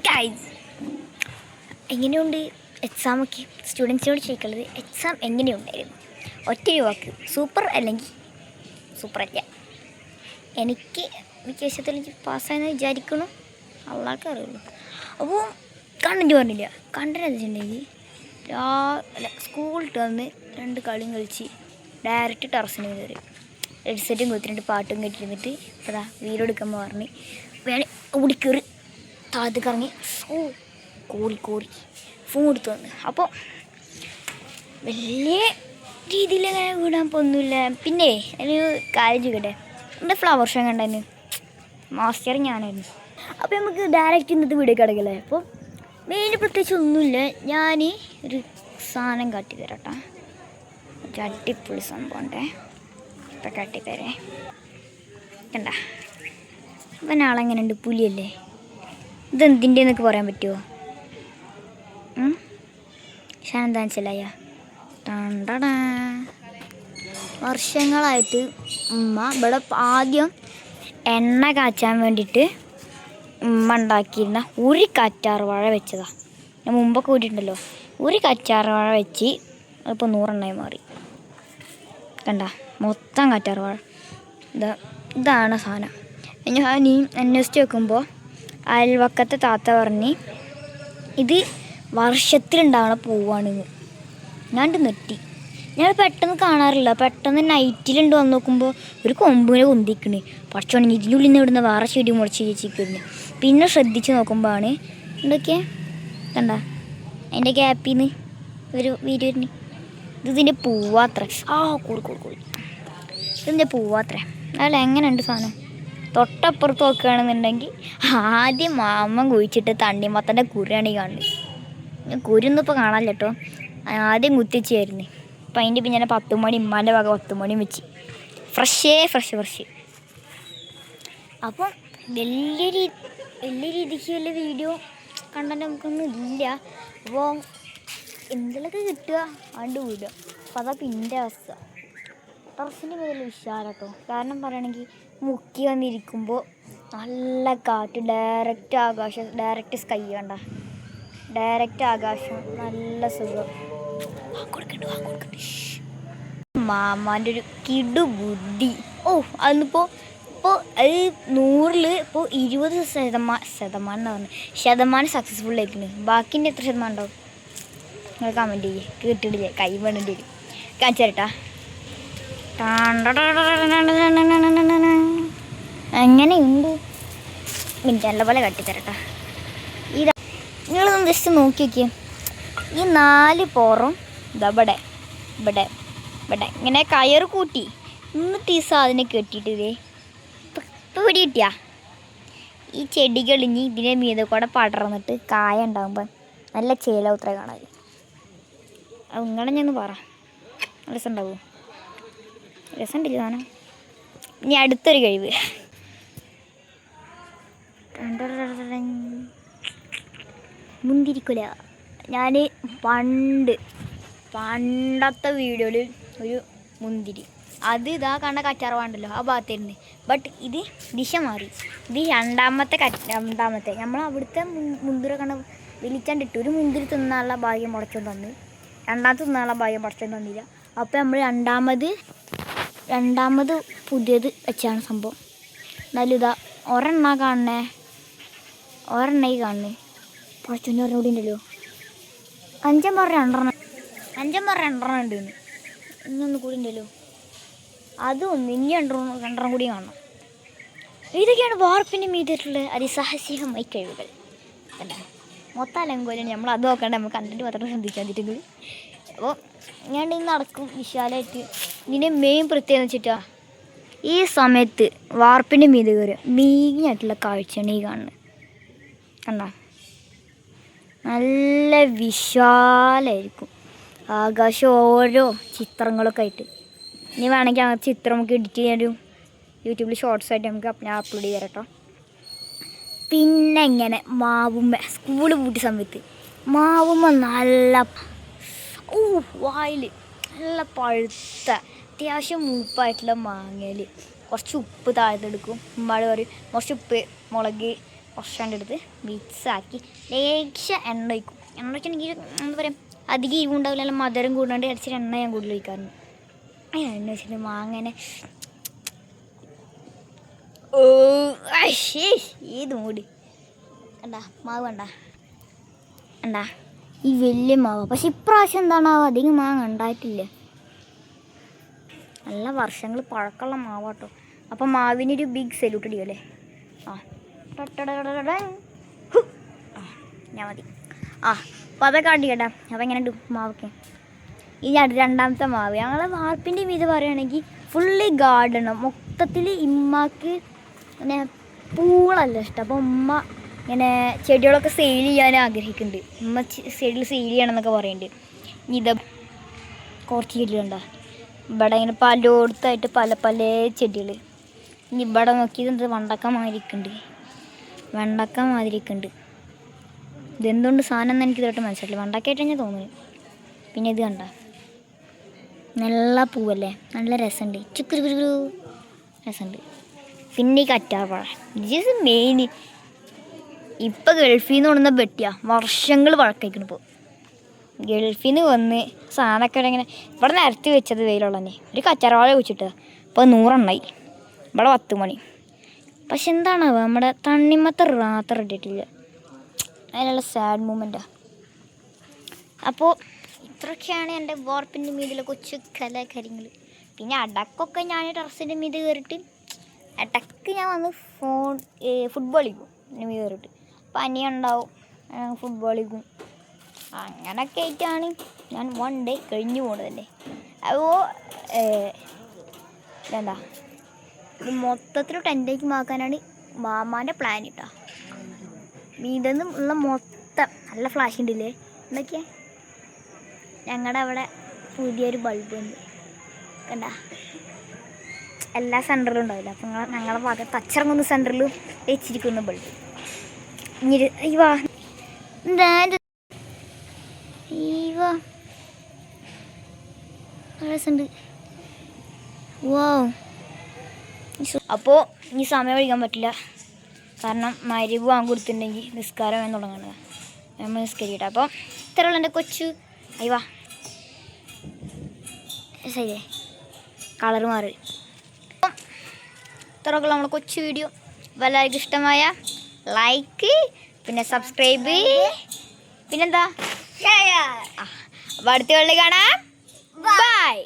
Guys, എങ്ങനെയുണ്ട് എക്സാമൊക്കെ? സ്റ്റുഡൻസിനോട് ചോദിക്കുള്ളത് exam എങ്ങനെയുണ്ടായിരുന്നു? ഒറ്റൊരു വാക്ക്, സൂപ്പർ അല്ലെങ്കിൽ സൂപ്പർ അല്ല. എനിക്ക് വിശേഷത്തിൽ എനിക്ക് പാസ്സായെന്ന് വിചാരിക്കണം, അള്ളാഹ്ക്കേ അറിയുള്ളൂ. അപ്പോൾ കണ്ടന്റ് പറഞ്ഞില്ല. കണ്ടന്റ് വെച്ചിട്ടുണ്ടെങ്കിൽ സ്കൂളിട്ട് വന്ന് 2 കളിയും കളിച്ച് ഡയറക്റ്റ് ടെറസിന് കയറി ഹെഡ്സെറ്റും കുത്തിട്ട് പാട്ടും കേട്ടിരുന്നിട്ട് അതാ വീഡിയോ എടുക്കുമ്പോൾ പറഞ്ഞ് വേണേ ഓടിക്കയറി താഴത്ത് കറങ്ങി കോരി ഫോൺ എടുത്ത് വന്ന്. അപ്പോൾ വലിയ രീതിയിൽ അങ്ങനെ വിടാൻ പോകുന്നില്ല. പിന്നെ അതിന് കാര്യം ചെയ്യട്ടെ, എൻ്റെ ഫ്ലവർ ഷോ കണ്ടതിന് മാസ്റ്റർ ഞാനായിരുന്നു. അപ്പോൾ നമുക്ക് ഡയറക്റ്റ് ഇന്നത്തെ വീഡിയോ കിടക്കല്ലേ. അപ്പോൾ മെയിൻ പ്രത്യേകിച്ച് ഒന്നുമില്ല, ഞാൻ ഒരു സാധനം കാട്ടിത്തരാട്ടാ. അടിപൊളി സംഭവം ഉണ്ടേ, ഇപ്പം കാട്ടിത്തരേ. കണ്ട അപ്പം നാളെങ്ങനെ ഉണ്ട്? പുലിയല്ലേ? ഇതെന്തിൻ്റെ എന്നൊക്കെ പറയാൻ പറ്റുമോ? പക്ഷേ എന്താ മനസ്സിലായ? ടണ്ടടാ, വർഷങ്ങളായിട്ട് ഉമ്മ ഇവിടെ ആദ്യം എണ്ണ കാച്ചാൻ വേണ്ടിയിട്ട് ഉമ്മ ഉണ്ടാക്കിയിരുന്ന ഒരു കറ്റാർ വാഴ വെച്ചതാണ്. ഞാൻ മുമ്പൊക്കെ കൂട്ടിയിട്ടുണ്ടല്ലോ, ഒരു കറ്റാർ വാഴ വെച്ച് അതിപ്പോൾ 100 മാറി. കണ്ട മൊത്തം കറ്റാർ വാഴ. ഇതാണ് സാധനം. ഞാൻ അന്വേഷിച്ച് വെക്കുമ്പോൾ അയൽവക്കത്തെ താത്ത പറഞ്ഞ് ഇത് വർഷത്തിലുണ്ടാവണ പൂവാണെന്ന്. ഞാൻ നെട്ടി. ഞാൻ പെട്ടെന്ന് കാണാറില്ല, പെട്ടെന്ന് നൈറ്റിലുണ്ട് വന്ന് നോക്കുമ്പോൾ ഒരു കൊമ്പിനെ കൊന്തിക്കണ്. പക്ഷോണെങ്കിൽ ഇതിനുള്ളിൽ നിന്ന് ഇവിടുന്ന് വേറെ ചെടി മുളച്ച് ചേച്ചിക്കുന്നു. പിന്നെ ശ്രദ്ധിച്ച് നോക്കുമ്പോഴാണ് എന്തൊക്കെയാ കണ്ട അതിൻ്റെ ഗ്യാപ്പിൽ നിന്ന് ഒരു വീഡിയോ വരുന്നു. ഇതിൻ്റെ പൂവാത്ര. കൂടി ഇതിൻ്റെ പൂവാത്ര. അതല്ല എങ്ങനെയുണ്ട് സാധനം? തൊട്ടപ്പുറത്ത് നോക്കുകയാണെന്നുണ്ടെങ്കിൽ ആദ്യം മാമൻ കുഴിച്ചിട്ട് തണ്ണിമത്തൻ്റെ കുരിയാണ് ഈ കാണുന്നത്. കുരിയൊന്നും ഇപ്പോൾ കാണാനില്ല കേട്ടോ, ആദ്യം കുത്തിച്ചായിരുന്നു. അപ്പം അതിൻ്റെ പിന്നെ 10 മണി ഉമ്മാൻ്റെ വക 10 മണിയും വെച്ച് ഫ്രഷ്. അപ്പം വലിയ രീതിക്ക് വലിയ വീഡിയോ കണ്ടന്റ് നമുക്കൊന്നും ഇല്ല. അപ്പോൾ എന്തെങ്കിലുമൊക്കെ കിട്ടുക ആണ്ട് വിടുക. അപ്പോൾ അതാ പിന്നെ അവസ്ഥ. ടെറസിൻ്റെ മേലെ വിശാലം കേട്ടോ. കാരണം പറയുകയാണെങ്കിൽ മുക്കി വന്നിരിക്കുമ്പോൾ നല്ല കാറ്റ്, ഡയറക്റ്റ് ആകാശം, ഡയറക്റ്റ് സ്കൈ കണ്ട, ഡയറക്റ്റ് ആകാശം, നല്ല സുഖം. മാമാൻ്റെ ഒരു കിടുബുദ്ധി. അതിപ്പോൾ അത് 100-ൽ ഇപ്പോൾ 20% സക്സസ്ഫുൾ ആയിട്ടുണ്ട്. ബാക്കിൻ്റെ എത്ര ശതമാനം ഉണ്ടാവും? നിങ്ങൾ കമൻറ്റ് ചെയ്യേ. കേട്ടിട്ടില്ലേ? കൈ വേണ്ടിട്ട് വരും. കാണിച്ചു തരട്ടാ. എങ്ങനെയുണ്ട്? മിനിറ്റ് പോലെ കട്ടിത്തരട്ടാ. ഇതാ നിങ്ങളൊന്ന് ജസ്റ്റ് നോക്കി നോക്കിയേ. ഈ 4 പോറും ഇതാ ഇവിടെ ഇങ്ങനെ കയറ് കൂട്ടി എന്നിട്ട് ഈ സാധനം കെട്ടിയിട്ട് ഇതേ ഇപ്പോൾ പിടി കിട്ടിയാ ഈ ചെടികൾ ഇനി ഇതിനെ മീതെ കൂടെ പടർന്നിട്ട് കായ ഉണ്ടാകുമ്പോൾ നല്ല ചേലവുത്ര കാണാൻ. അത് ഇങ്ങനെ ഞാൻ പറ രസം ഉണ്ടാവുമോ? രസമുണ്ടില്ല സാധനം. ഇനി അടുത്തൊരു കഴിവ്. മുന്തിരിക്കുല. ഞാൻ പണ്ടത്തെ വീഡിയോയിൽ ഒരു മുന്തിരി, അത് ഇതാ കണ്ട കച്ചാറവാണ്ടല്ലോ ആ ഭാഗത്തായിരുന്നു. ബട്ട് ഇത് ദിശ മാറി. ഇത് രണ്ടാമത്തെ നമ്മൾ അവിടുത്തെ മുന്തിരി കണ്ട വലിച്ചാണ്ടിട്ട് ഒരു മുന്തിരി തിന്നാനുള്ള ഭാഗ്യം മുടച്ചോണ്ട് തന്നു, രണ്ടാമത്തെ തിന്നാനുള്ള ഭാഗ്യം മുടച്ചോണ്ട് തന്നില്ല. അപ്പോൾ നമ്മൾ രണ്ടാമത് പുതിയത് വെച്ചാണ് സംഭവം. എന്നാലും ഇതാ ഒരെണ്ണ കാണണേ കുറച്ചൊന്നും കൂടി ഉണ്ടല്ലോ. 5 മറ 2 ഉണ്ട്. ഇന്നൊന്നും കൂടി ഉണ്ടല്ലോ. അതൊന്നും ഇനി 2 കൂടി കാണണം. ഇതൊക്കെയാണ് വാർപ്പിൻ്റെ മീതിട്ടുള്ള അതിസാഹസികമായ കഴിവുകൾ. അല്ല മൊത്തം അലങ്കോലാണ്. നമ്മൾ അത് നോക്കണ്ട, നമ്മൾ കണ്ടിട്ട് മാത്രം ശ്രദ്ധിക്കാൻ പറ്റുന്നത്. അപ്പോൾ ഞാൻ ഇന്ന് നടക്കും വിശാലമായിട്ട്. ഇതിൻ്റെ മെയിൻ പ്രത്യേകത വെച്ചിട്ടാ ഈ സമയത്ത് വാർപ്പിൻ്റെ മീത് കയറുക മീഞ്ഞായിട്ടുള്ള കാഴ്ചയാണ് ഈ കാണുന്നത്. കണ്ടോ? നല്ല വിശാലമായിരിക്കും ആകാശം, ഓരോ ചിത്രങ്ങളൊക്കെ ആയിട്ട്. ഇനി വേണമെങ്കിൽ ആ ചിത്രം നമുക്ക് എഡിറ്റ് ചെയ്യാനും യൂട്യൂബിൽ ഷോർട്സ് ആയിട്ട് നമുക്ക് അപ്ലോഡ് ചെയ്യാം കേട്ടോ. പിന്നെ ഇങ്ങനെ മാവുമ്മ സ്കൂള് പൂട്ടിയ സമയത്ത് മാവുമ്മ നല്ല വായിൽ നല്ല പഴുത്ത അത്യാവശ്യം മൂപ്പായിട്ടുള്ള മാങ്ങയിൽ കുറച്ച് ഉപ്പ് താഴത്തെടുക്കും. ഉമ്മാട് പറയും കുറച്ച് ഉപ്പ്, മുളക്, കുറച്ചുകൊണ്ട് എടുത്ത് മിക്സാക്കി ലേശം എണ്ണ ഒഴിക്കും. എണ്ണ ഒഴിച്ചിട്ടുണ്ടെങ്കിൽ എന്താ പറയുക അധികം ഇരുവുണ്ടാവില്ല, നല്ല മധുരം കൂടാണ്ട് അടിച്ചിട്ട് എണ്ണ ഞാൻ കൂടുതൽ ഒഴിക്കാറുണ്ട്. എണ്ണ വെച്ചിട്ട് മാങ്ങനെ ഏത് മൂടി കണ്ടാ മാവ് കണ്ടാ ഈ വലിയ മാവ്. പക്ഷെ ഇപ്രാവശ്യം എന്താണാവോ അധികം മാങ്ങ ഉണ്ടായിട്ടില്ല. നല്ല വർഷങ്ങൾ പഴക്കമുള്ള മാവാട്ടോ. അപ്പം മാവിനൊരു ബിഗ് സല്യൂട്ട് അടിക്കുമല്ലേ. ഞാൻ മതി. അപ്പോൾ അതൊക്കെ അടി കേട്ടാ. അപ്പോൾ എങ്ങനെ ഉണ്ട് മാവൊക്കെ. ഇനി രണ്ടാമത്തെ മാവ് ഞങ്ങളെ വാർപ്പിൻ്റെ മീത് പറയുകയാണെങ്കിൽ ഫുള്ളി ഗാർഡനാണ് മൊത്തത്തിൽ. ഇമ്മക്ക് പിന്നെ പൂളല്ല ഇഷ്ടം. അപ്പോൾ ഉമ്മ ഇങ്ങനെ ചെടികളൊക്കെ സെയിൽ ചെയ്യാൻ ആഗ്രഹിക്കുന്നുണ്ട്. ഉമ്മ ചെടികൾ സെയിൽ ചെയ്യണമെന്നൊക്കെ പറയുന്നുണ്ട്. ഇനി ഇത് കുറച്ച് ചെടികളുണ്ടോ ഇവിടെ ഇങ്ങനെ പലയിടത്തായിട്ട് പല പല ചെടികൾ. ഇനി ഇവിടെ നോക്കിയത് എന്ത് വെണ്ടക്ക മാതിരിക്കുണ്ട്. ഇതെന്തുകൊണ്ട് സാധനം എന്ന് എനിക്ക് ഇതോട്ട് മനസ്സിലായില്ല. വെണ്ടക്കായിട്ട് ഞാൻ തോന്നുന്നു. പിന്നെ ഇത് കണ്ട നല്ല പൂവല്ലേ, നല്ല രസമുണ്ട്, ചുക്കുരു രസമുണ്ട്. പിന്നെ ഈ കറ്റാർവാഴ ഇത് മെയിൻ. ഇപ്പം ഗൾഫിൽ നിന്ന് കൊണ്ടുവന്ന വെട്ടിയാ വർഷങ്ങൾ പഴക്കഴിക്കണം. ഇപ്പോൾ ഗൾഫിൽ നിന്ന് വന്ന് സാധനമൊക്കെ ഇങ്ങനെ ഇവിടെ നിരത്തി വെച്ചത് വെയിലുള്ള തന്നെ ഒരു കറ്റാർവാഴ വെച്ചിട്ട് ഇപ്പോൾ 100 എണ്ണമായി. ഇവിടെ 10 മണി. പക്ഷെ എന്താണാവുക നമ്മുടെ തണ്ണിമത്ത റാത്ത ഇട്ടിട്ടില്ല. അതിനുള്ള സാഡ് മൂമെൻറ്റാണ്. അപ്പോൾ ഇത്രയൊക്കെയാണ് എൻ്റെ വാർപ്പിൻ്റെ മീതിലെ കൊച്ചു കലാകാര്യങ്ങൾ. പിന്നെ അടക്കൊക്കെ ഞാൻ ടെറസിൻ്റെ മീത് കയറിയിട്ട് ഇടയ്ക്ക് ഞാൻ വന്ന് ഫുട്ബോൾ കളിക്കും. എൻ്റെ മീത് കയറിയിട്ട് പനിയുണ്ടാവും, ഫുട്ബോൾ കളിക്കും. അങ്ങനൊക്കെ ആയിട്ടാണ് ഞാൻ 1 ഡേ കഴിഞ്ഞു പോകുന്നത് തന്നെ. അപ്പോൾ എന്താ ഇത് മൊത്തത്തിൽ ടെൻറ്റേക്ക് മാക്കാനാണ് മാമാൻ്റെ പ്ലാൻ കേട്ടോ. ഇതൊന്നും ഉള്ള മൊത്തം നല്ല ഫ്ലാഷ് ഉണ്ടല്ലേ. എന്തൊക്കെയാ ഞങ്ങളുടെ അവിടെ പുതിയൊരു ബൾബ് ഉണ്ട് കണ്ട. എല്ലാ സെൻറ്ററിലും ഉണ്ടാവില്ല. അപ്പം ഞങ്ങളുടെ ഭാഗത്ത് അച്ചിറങ്ങുന്ന സെൻറ്ററിലും വെച്ചിരിക്കുന്ന ബൾബ്. ഇനി ഇവാ രസമുണ്ട്. വാ അപ്പോൾ ഇനി സമയം കഴിക്കാൻ പറ്റില്ല. കാരണം മരിവ് വാങ്ങി കൊടുത്തിട്ടുണ്ടെങ്കിൽ നിസ്കാരം എന്ന് തുടങ്ങുന്നത്. നമ്മൾ നിസ്കരിക്കട്ടെ. അപ്പോൾ ഇത്രയുള്ള എൻ്റെ കൊച്ചു അയ്യവാ ശരിയേ കളറ് മാറി. അപ്പം ഇത്രയൊക്കെയുള്ള നമ്മളെ കൊച്ചു വീഡിയോ. എല്ലാവർക്കും ഇഷ്ടമായ ലൈക്ക്, പിന്നെ സബ്സ്ക്രൈബ്, പിന്നെന്താ അപ്പോൾ അടുത്ത കളി കാണാം. ബൈ.